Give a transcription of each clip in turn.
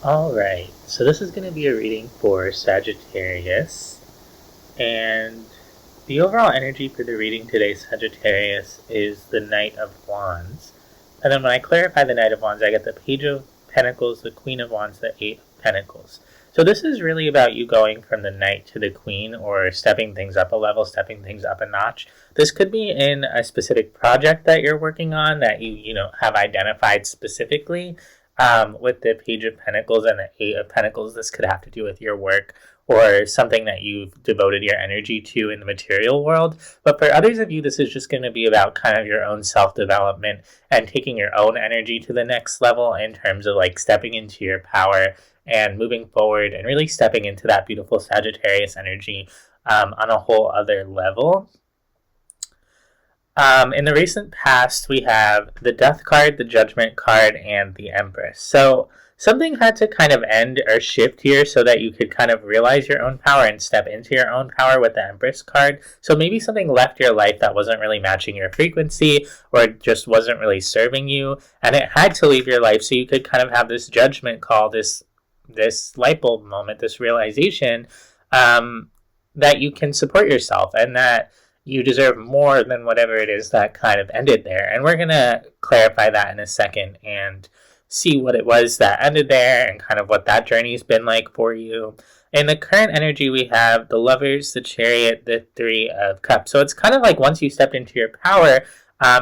Alright, so this is going to be a reading for Sagittarius, and the overall energy for the reading today, Sagittarius, is the Knight of Wands. And then when I clarify the Knight of Wands, I get the Page of Pentacles, the Queen of Wands, the Eight of Pentacles. So this is really about you going from the Knight to the Queen, or stepping things up a level, stepping things up a notch. This could be in a specific project that you're working on that you have identified specifically. With the Page of Pentacles and the Eight of Pentacles, this could have to do with your work or something that you've devoted your energy to in the material world. But for others of you, this is just going to be about kind of your own self-development and taking your own energy to the next level in terms of like stepping into your power and moving forward and really stepping into that beautiful Sagittarius energy on a whole other level. In the recent past, we have the Death card, the Judgment card, and the Empress. So something had to kind of end or shift here so that you could kind of realize your own power and step into your own power with the Empress card. So maybe something left your life that wasn't really matching your frequency or just wasn't really serving you, and it had to leave your life so you could kind of have this judgment call, this light bulb moment, this realization that you can support yourself and that you deserve more than whatever it is that kind of ended there. And we're going to clarify that in a second and see what it was that ended there and kind of what that journey's been like for you. In the current energy, we have the Lovers, the Chariot, the Three of Cups. So it's kind of like once you stepped into your power,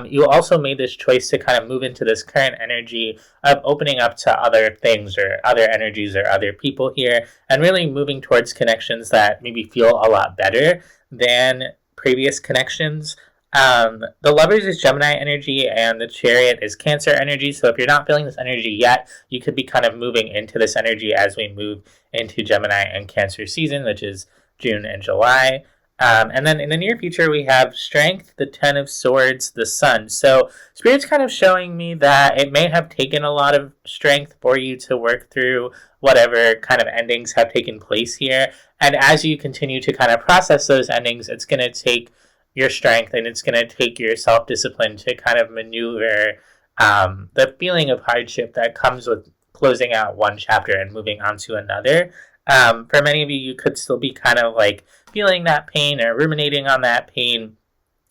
you also made this choice to kind of move into this current energy of opening up to other things or other energies or other people here and really moving towards connections that maybe feel a lot better than previous connections. The Lovers is Gemini energy and the Chariot is Cancer energy. So if you're not feeling this energy yet, you could be kind of moving into this energy as we move into Gemini and Cancer season, which is June and July. And then in the near future, we have Strength, the Ten of Swords, the Sun. So Spirit's kind of showing me that it may have taken a lot of strength for you to work through whatever kind of endings have taken place here. And as you continue to kind of process those endings, it's going to take your strength and it's going to take your self-discipline to kind of maneuver the feeling of hardship that comes with closing out one chapter and moving on to another. For many of you, you could still be kind of like feeling that pain or ruminating on that pain.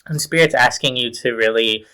And Spirit's asking you to really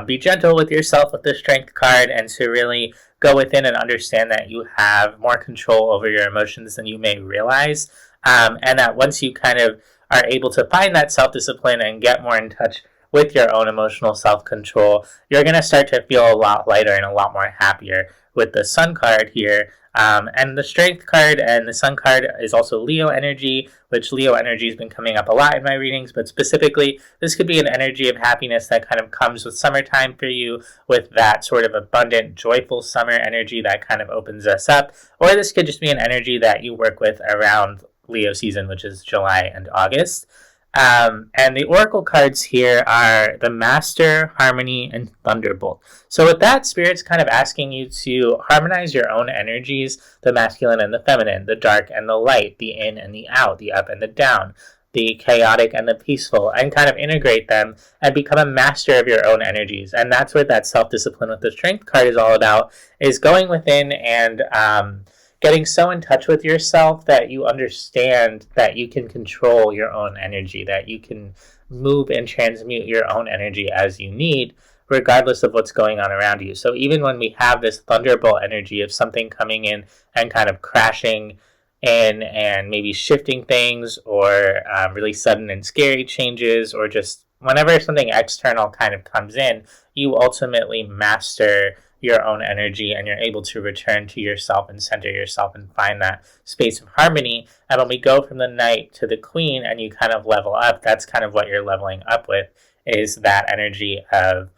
be gentle with yourself with the Strength card and to really go within and understand that you have more control over your emotions than you may realize. And that once you kind of are able to find that self-discipline and get more in touch with your own emotional self-control, you're going to start to feel a lot lighter and a lot more happier with the Sun card here. And the Strength card and the Sun card is also Leo energy, which Leo energy has been coming up a lot in my readings, but specifically, this could be an energy of happiness that kind of comes with summertime for you, with that sort of abundant, joyful summer energy that kind of opens us up. Or this could just be an energy that you work with around Leo season, which is July and August. And the oracle cards here are the Master, Harmony, and Thunderbolt. So with that, Spirit's kind of asking you to harmonize your own energies, the masculine and the feminine, the dark and the light, the in and the out, the up and the down, the chaotic and the peaceful, and kind of integrate them and become a master of your own energies. And that's what that self-discipline with the Strength card is all about, is going within and getting so in touch with yourself that you understand that you can control your own energy, that you can move and transmute your own energy as you need, regardless of what's going on around you. So even when we have this thunderbolt energy of something coming in and kind of crashing in and maybe shifting things, or really sudden and scary changes, or just whenever something external kind of comes in, you ultimately master your own energy and you're able to return to yourself and center yourself and find that space of harmony. And when we go from the Knight to the Queen and you kind of level up, that's kind of what you're leveling up with, is that energy of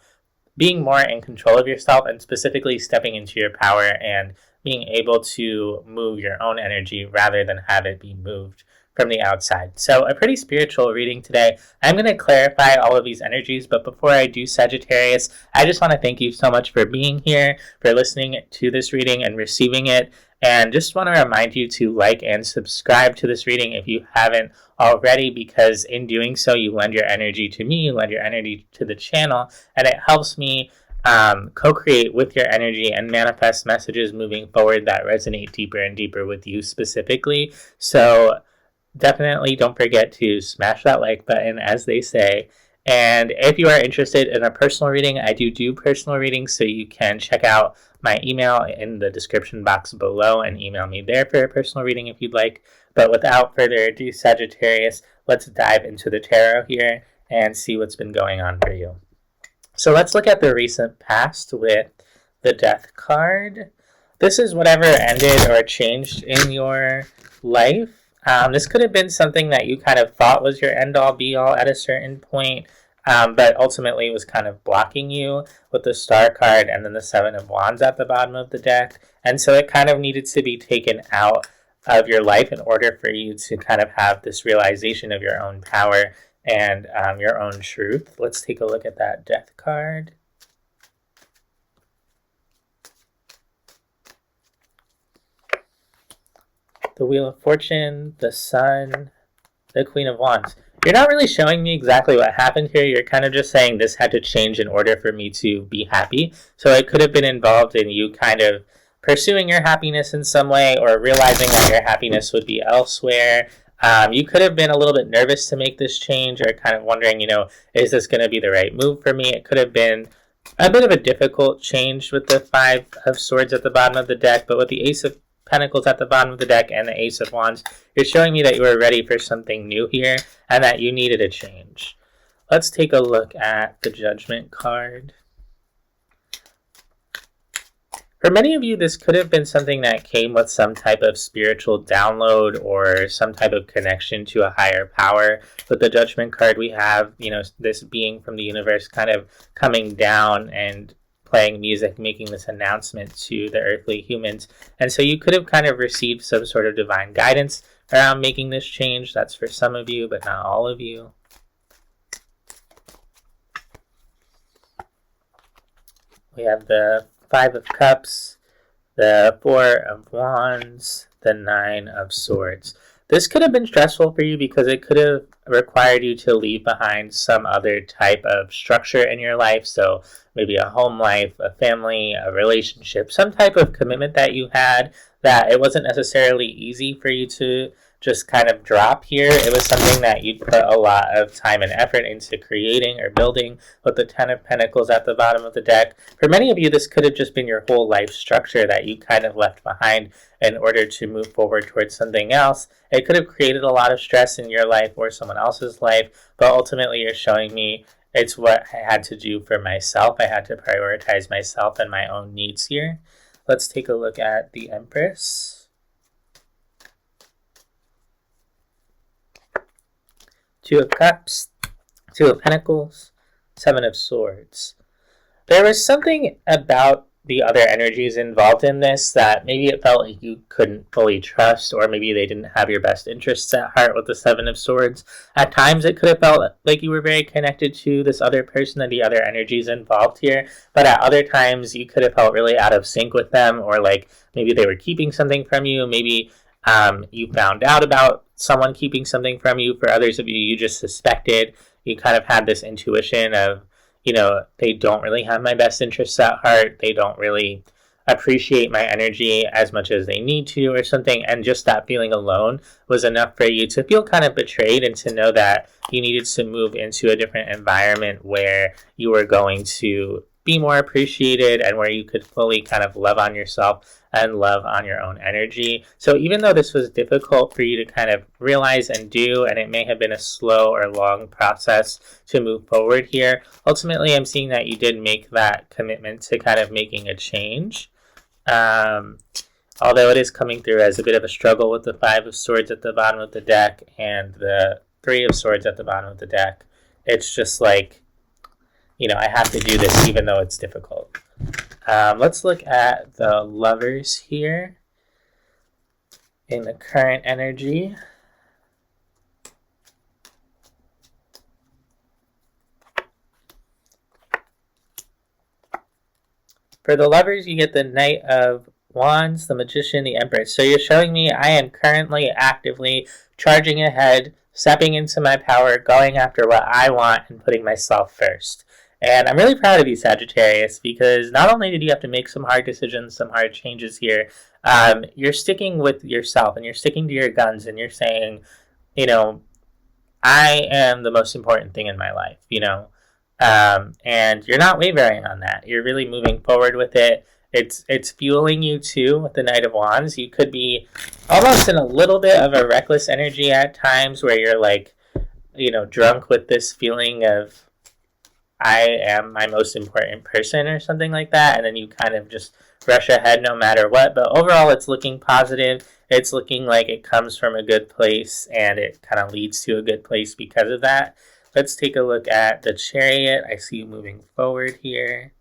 being more in control of yourself and specifically stepping into your power and being able to move your own energy rather than have it be moved from the outside. So a pretty spiritual reading today. I'm going to clarify all of these energies, but before I do, Sagittarius, I just want to thank you so much for being here, for listening to this reading and receiving it, and just want to remind you to like and subscribe to this reading if you haven't already, because in doing so, you lend your energy to me, you lend your energy to the channel, and it helps me co-create with your energy and manifest messages moving forward that resonate deeper and deeper with you specifically. So definitely don't forget to smash that like button, as they say. And if you are interested in a personal reading, I do personal readings, so you can check out my email in the description box below and email me there for a personal reading if you'd like. But without further ado, Sagittarius, let's dive into the tarot here and see what's been going on for you. So let's look at the recent past with the Death card. This is whatever ended or changed in your life. This could have been something that you kind of thought was your end-all, be-all at a certain point, but ultimately was kind of blocking you with the Star card and then the Seven of Wands at the bottom of the deck. And so it kind of needed to be taken out of your life in order for you to kind of have this realization of your own power and your own truth. Let's take a look at that Death card. The Wheel of Fortune, the Sun, the Queen of Wands. You're not really showing me exactly what happened here. You're kind of just saying this had to change in order for me to be happy. So it could have been involved in you kind of pursuing your happiness in some way, or realizing that your happiness would be elsewhere. You could have been a little bit nervous to make this change, or kind of wondering, is this going to be the right move for me? It could have been a bit of a difficult change with the Five of Swords at the bottom of the deck, but with the Ace of Pentacles at the bottom of the deck and the Ace of Wands, you're showing me that you were ready for something new here and that you needed a change. Let's take a look at the Judgment card. For many of you, this could have been something that came with some type of spiritual download or some type of connection to a higher power. With the Judgment card, we have, this being from the universe kind of coming down and playing music, making this announcement to the earthly humans. And so you could have kind of received some sort of divine guidance around making this change. That's for some of you, but not all of you. We have the Five of Cups, the Four of Wands, the Nine of Swords. This could have been stressful for you because it could have required you to leave behind some other type of structure in your life. So maybe a home life, a family, a relationship, some type of commitment that you had that it wasn't necessarily easy for you to just kind of drop here. It was something that you'd put a lot of time and effort into creating or building with the Ten of Pentacles at the bottom of the deck. For many of you, this could have just been your whole life structure that you kind of left behind in order to move forward towards something else. It could have created a lot of stress in your life or someone else's life, but ultimately you're showing me it's what I had to do for myself. I had to prioritize myself and my own needs here. Let's take a look at the Empress. Two of Cups, Two of Pentacles, Seven of Swords. There was something about the other energies involved in this that maybe it felt like you couldn't fully trust, or maybe they didn't have your best interests at heart with the Seven of Swords. At times it could have felt like you were very connected to this other person and the other energies involved here, but at other times you could have felt really out of sync with them, or like maybe they were keeping something from you. Maybe you found out about someone keeping something from you. For others of you, you just suspected. You kind of had this intuition of, they don't really have my best interests at heart. They don't really appreciate my energy as much as they need to, or something. And just that feeling alone was enough for you to feel kind of betrayed and to know that you needed to move into a different environment where you were going to be more appreciated and where you could fully kind of love on yourself and love on your own energy. So even though this was difficult for you to kind of realize and do, and it may have been a slow or long process to move forward here, ultimately I'm seeing that you did make that commitment to kind of making a change. Although it is coming through as a bit of a struggle with the Five of Swords at the bottom of the deck and the Three of Swords at the bottom of the deck. It's just like, I have to do this even though it's difficult. Let's look at the Lovers here in the current energy. For the Lovers, you get the Knight of Wands, the Magician, the Empress. So you're showing me I am currently actively charging ahead, stepping into my power, going after what I want, and putting myself first. And I'm really proud of you, Sagittarius, because not only did you have to make some hard decisions, some hard changes here, you're sticking with yourself and you're sticking to your guns and you're saying, you know, I am the most important thing in my life, and you're not wavering on that. You're really moving forward with it. It's fueling you too with the Knight of Wands. You could be almost in a little bit of a reckless energy at times where you're like, drunk with this feeling of I am my most important person or something like that, and then you kind of just rush ahead no matter what. But overall, it's looking positive. It's looking like it comes from a good place, and it kind of leads to a good place because of that. Let's take a look at the Chariot. I see you moving forward here.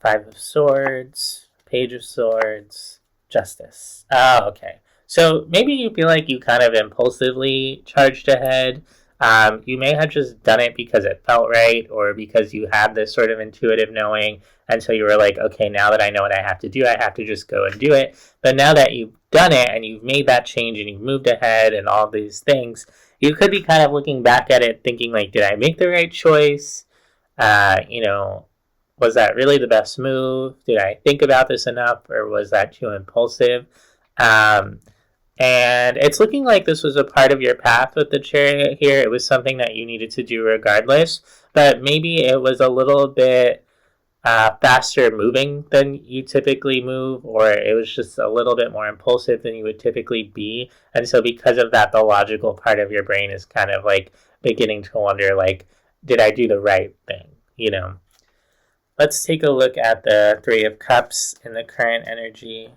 Five of Swords, Page of Swords, Justice. Oh, okay. So maybe you feel like you kind of impulsively charged ahead. You may have just done it because it felt right or because you had this sort of intuitive knowing. And so you were like, okay, now that I know what I have to do, I have to just go and do it. But now that you've done it and you've made that change and you've moved ahead and all these things, you could be kind of looking back at it thinking like, did I make the right choice? Was that really the best move? Did I think about this enough or was that too impulsive? And it's looking like this was a part of your path with the Chariot here. It was something that you needed to do regardless, but maybe it was a little bit faster moving than you typically move, or it was just a little bit more impulsive than you would typically be. And so because of that, the logical part of your brain is kind of like beginning to wonder, like, did I do the right thing? Let's take a look at the Three of Cups in the current energy.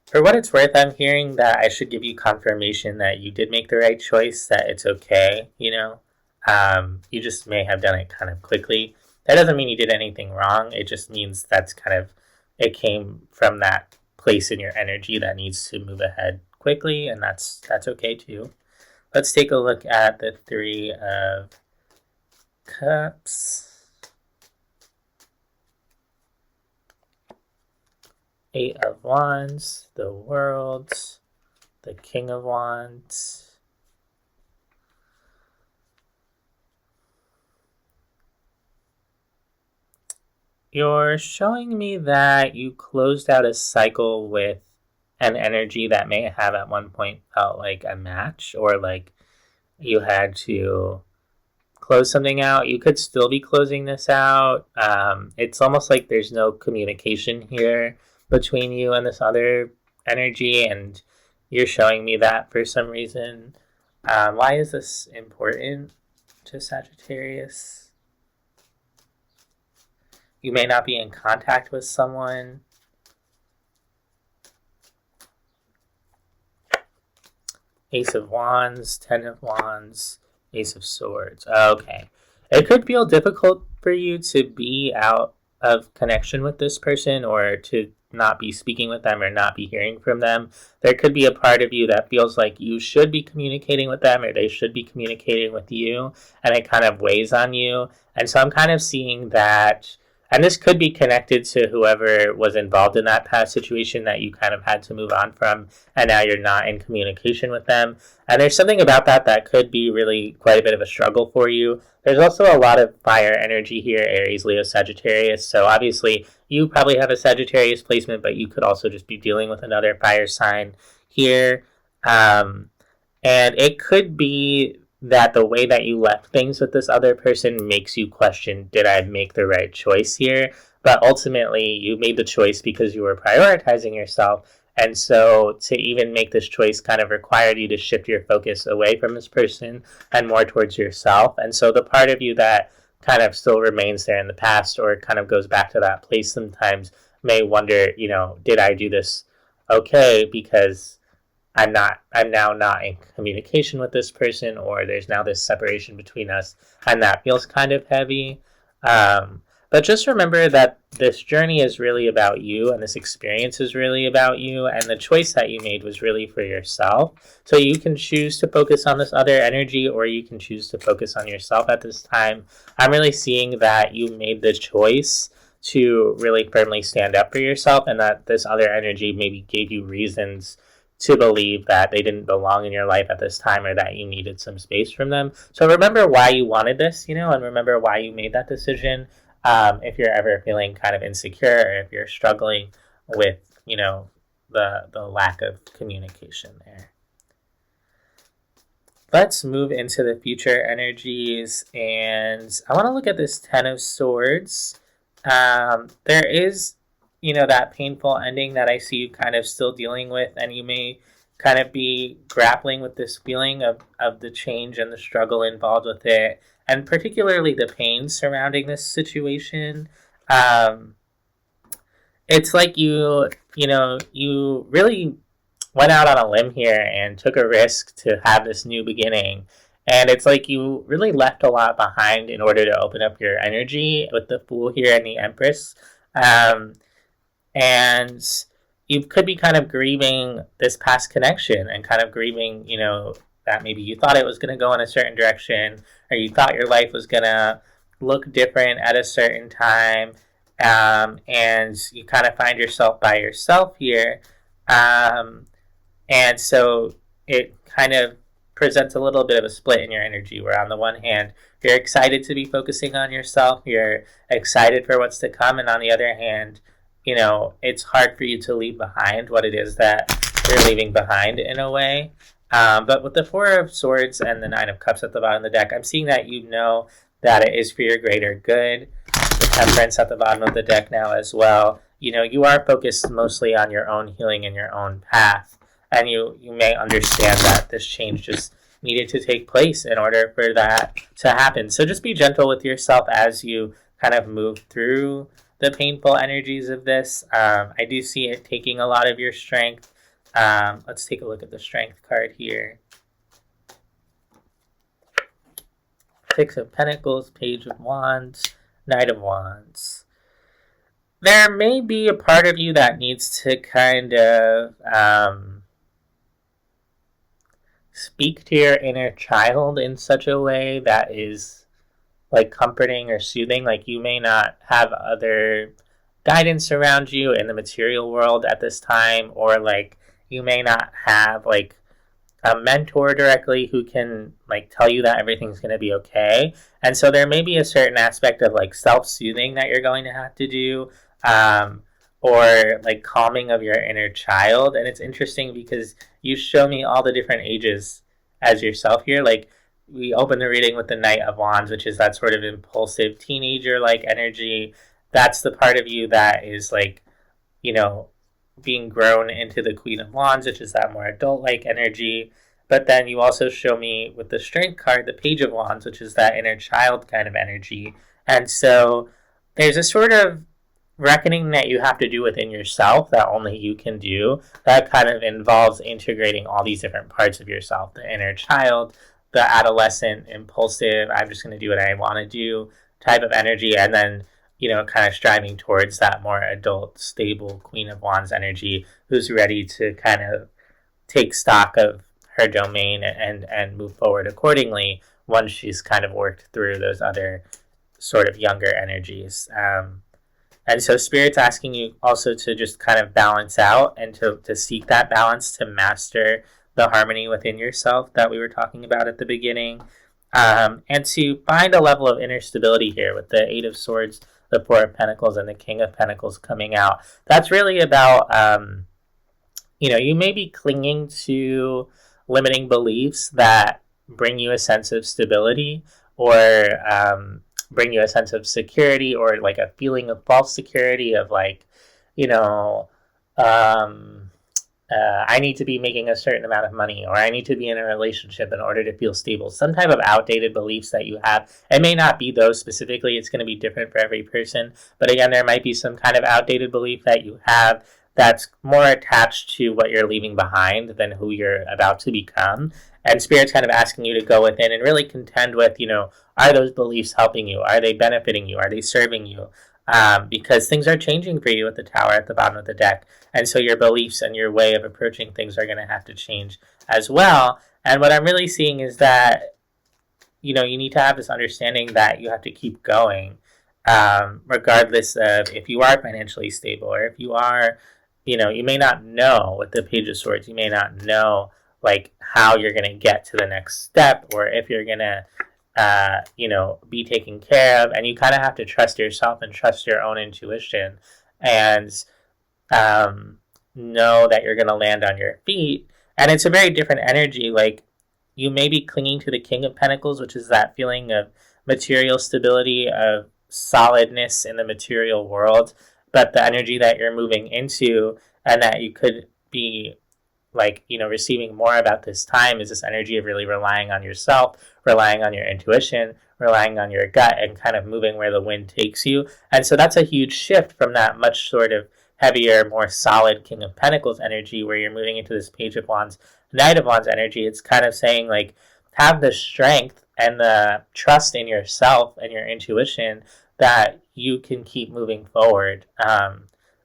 For what it's worth, I'm hearing that I should give you confirmation that you did make the right choice, that it's okay, You just may have done it kind of quickly. That doesn't mean you did anything wrong. It just means that's kind of, it came from that place in your energy that needs to move ahead quickly, and that's okay too. Let's take a look at the Three of Cups. Eight of Wands, the World, the King of Wands. You're showing me that you closed out a cycle with an energy that may have at one point felt like a match, or like you had to close something out. You could still be closing this out. It's almost like there's no communication here between you and this other energy, and you're showing me that for some reason. Why is this important to Sagittarius? You may not be in contact with someone. Ace of Wands, Ten of Wands, Ace of Swords. Okay. It could feel difficult for you to be out of connection with this person, or to not be speaking with them or not be hearing from them. There could be a part of you that feels like you should be communicating with them or they should be communicating with you, and it kind of weighs on you. And so I'm kind of seeing that, and this could be connected to whoever was involved in that past situation that you kind of had to move on from, and now you're not in communication with them. And there's something about that could be really quite a bit of a struggle for you. There's also a lot of fire energy here, Aries, Leo, Sagittarius. So obviously you probably have a Sagittarius placement, but you could also just be dealing with another fire sign here. And it could be that the way that you left things with this other person makes you question, did I make the right choice here? But ultimately, you made the choice because you were prioritizing yourself. And so to even make this choice kind of required you to shift your focus away from this person and more towards yourself. And so the part of you that kind of still remains there in the past, or kind of goes back to that place sometimes, may wonder, did I do this okay? Because I'm now not in communication with this person, or there's now this separation between us, and that feels kind of heavy. But just remember that this journey is really about you, and this experience is really about you, and the choice that you made was really for yourself. So you can choose to focus on this other energy, or you can choose to focus on yourself at this time. I'm really seeing that you made the choice to really firmly stand up for yourself, and that this other energy maybe gave you reasons to believe that they didn't belong in your life at this time, or that you needed some space from them. So remember why you wanted this, and remember why you made that decision. If you're ever feeling kind of insecure, or if you're struggling with, the lack of communication there. Let's move into the future energies, and I want to look at this Ten of Swords. There is, that painful ending that I see you kind of still dealing with, and you may kind of be grappling with this feeling of the change and the struggle involved with it, and particularly the pain surrounding this situation. It's like you really went out on a limb here and took a risk to have this new beginning. And it's like you really left a lot behind in order to open up your energy with the Fool here and the Empress. And you could be kind of grieving this past connection, and kind of grieving, that maybe you thought it was going to go in a certain direction, or you thought your life was going to look different at a certain time. And you kind of find yourself by yourself here. And so it kind of presents a little bit of a split in your energy, where on the one hand, you're excited to be focusing on yourself, you're excited for what's to come, and on the other hand, it's hard for you to leave behind what it is that you're leaving behind in a way. But with the Four of Swords and the Nine of Cups at the bottom of the deck, I'm seeing that that it is for your greater good. The Temperance at the bottom of the deck now as well. You are focused mostly on your own healing and your own path. And you may understand that this change just needed to take place in order for that to happen. So just be gentle with yourself as you kind of move through the painful energies of this. I do see it taking a lot of your strength. Let's take a look at the Strength card here. Six of Pentacles, Page of Wands, Knight of Wands. There may be a part of you that needs to kind of speak to your inner child in such a way that is like comforting or soothing. Like you may not have other guidance around you in the material world at this time, or like you may not have like a mentor directly who can like tell you that everything's going to be okay. And so there may be a certain aspect of like self-soothing that you're going to have to do, or like calming of your inner child. And it's interesting because you show me all the different ages as yourself here. Like we open the reading with the Knight of Wands, which is that sort of impulsive teenager like energy. That's the part of you that is like, being grown into the Queen of Wands, which is that more adult-like energy. But then you also show me with the Strength card, the Page of Wands, which is that inner child kind of energy. And so there's a sort of reckoning that you have to do within yourself that only you can do, that kind of involves integrating all these different parts of yourself: the inner child, the adolescent, impulsive, I'm just going to do what I want to do type of energy, and then kind of striving towards that more adult, stable Queen of Wands energy, who's ready to kind of take stock of her domain and move forward accordingly once she's kind of worked through those other sort of younger energies. And so Spirit's asking you also to just kind of balance out, and to seek that balance, to master the harmony within yourself that we were talking about at the beginning, and to find a level of inner stability here with the Eight of Swords, the Four of Pentacles, and the King of Pentacles coming out. That's really about, you may be clinging to limiting beliefs that bring you a sense of stability, or bring you a sense of security, or like a feeling of false security of like, I need to be making a certain amount of money, or I need to be in a relationship in order to feel stable. Some type of outdated beliefs that you have. It may not be those specifically. It's going to be different for every person. But again, there might be some kind of outdated belief that you have that's more attached to what you're leaving behind than who you're about to become. And Spirit's kind of asking you to go within and really contend with, are those beliefs helping you? Are they benefiting you? Are they serving you? Because things are changing for you at the tower at the bottom of the deck. And so your beliefs and your way of approaching things are going to have to change as well. And what I'm really seeing is that, you need to have this understanding that you have to keep going, regardless of if you are financially stable or if you are, you may not know with the Page of Swords, you may not know like how you're going to get to the next step or if you're going to be taken care of, and you kind of have to trust yourself and trust your own intuition and know that you're going to land on your feet. And it's a very different energy. Like, you may be clinging to the King of Pentacles, which is that feeling of material stability, of solidness in the material world, but the energy that you're moving into and that you could be receiving more about this time is this energy of really relying on yourself, relying on your intuition, relying on your gut, and kind of moving where the wind takes you. And so that's a huge shift from that much sort of heavier, more solid King of Pentacles energy where you're moving into this Page of Wands, Knight of Wands energy. It's kind of saying like, have the strength and the trust in yourself and your intuition that you can keep moving forward,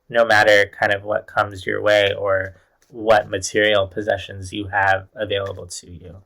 no matter kind of what comes your way or what material possessions you have available to you.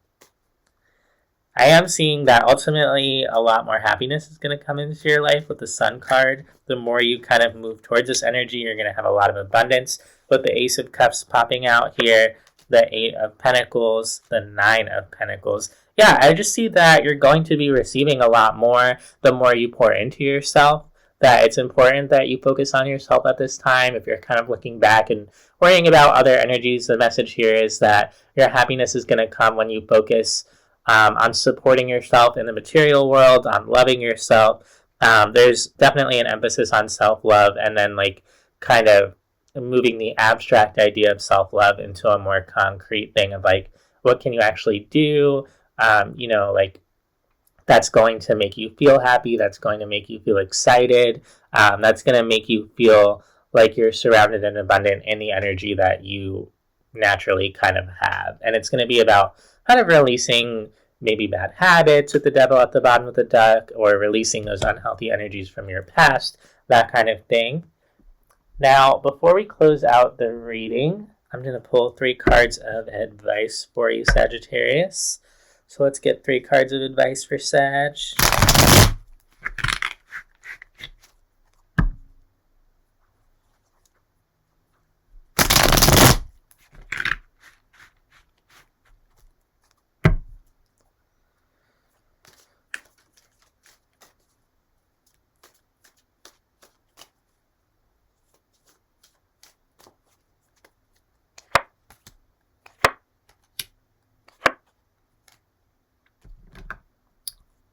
I am seeing that ultimately a lot more happiness is going to come into your life with the Sun card. The more you kind of move towards this energy, you're going to have a lot of abundance. With the Ace of Cups popping out here, the Eight of Pentacles, the Nine of Pentacles. Yeah, I just see that you're going to be receiving a lot more the more you pour into yourself. That it's important that you focus on yourself at this time. If you're kind of looking back and worrying about other energies, the message here is that your happiness is going to come when you focus on supporting yourself in the material world, on loving yourself. There's definitely an emphasis on self-love and then kind of moving the abstract idea of self-love into a more concrete thing of what can you actually do? That's going to make you feel happy. That's going to make you feel excited. That's going to make you feel like you're surrounded and abundant in the energy that you naturally kind of have. And it's going to be about kind of releasing maybe bad habits with the Devil at the bottom of the deck, or releasing those unhealthy energies from your past, that kind of thing. Now, before we close out the reading, I'm going to pull 3 cards of advice for you, Sagittarius. So let's get 3 cards of advice for Sag.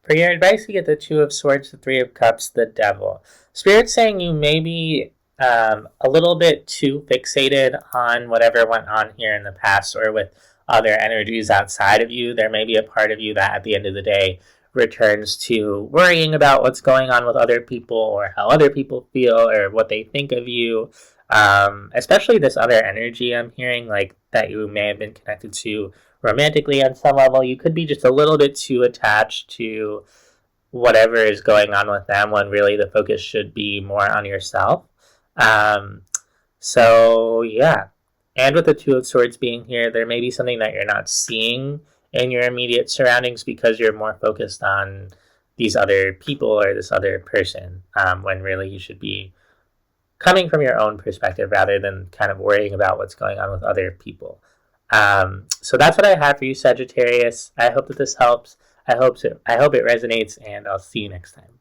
For your advice, you get the 2 of Swords, the 3 of Cups, the Devil. Spirit's saying you may be a little bit too fixated on whatever went on here in the past or with other energies outside of you. There may be a part of you that at the end of the day returns to worrying about what's going on with other people or how other people feel or what they think of you. Especially this other energy I'm hearing, that you may have been connected to romantically on some level. You could be just a little bit too attached to whatever is going on with them when really the focus should be more on yourself. So yeah. And with the 2 of Swords being here, there may be something that you're not seeing in your immediate surroundings because you're more focused on these other people or this other person, when really you should be coming from your own perspective rather than kind of worrying about what's going on with other people. So that's what I have for you, Sagittarius. I hope that this helps. I hope it resonates, and I'll see you next time.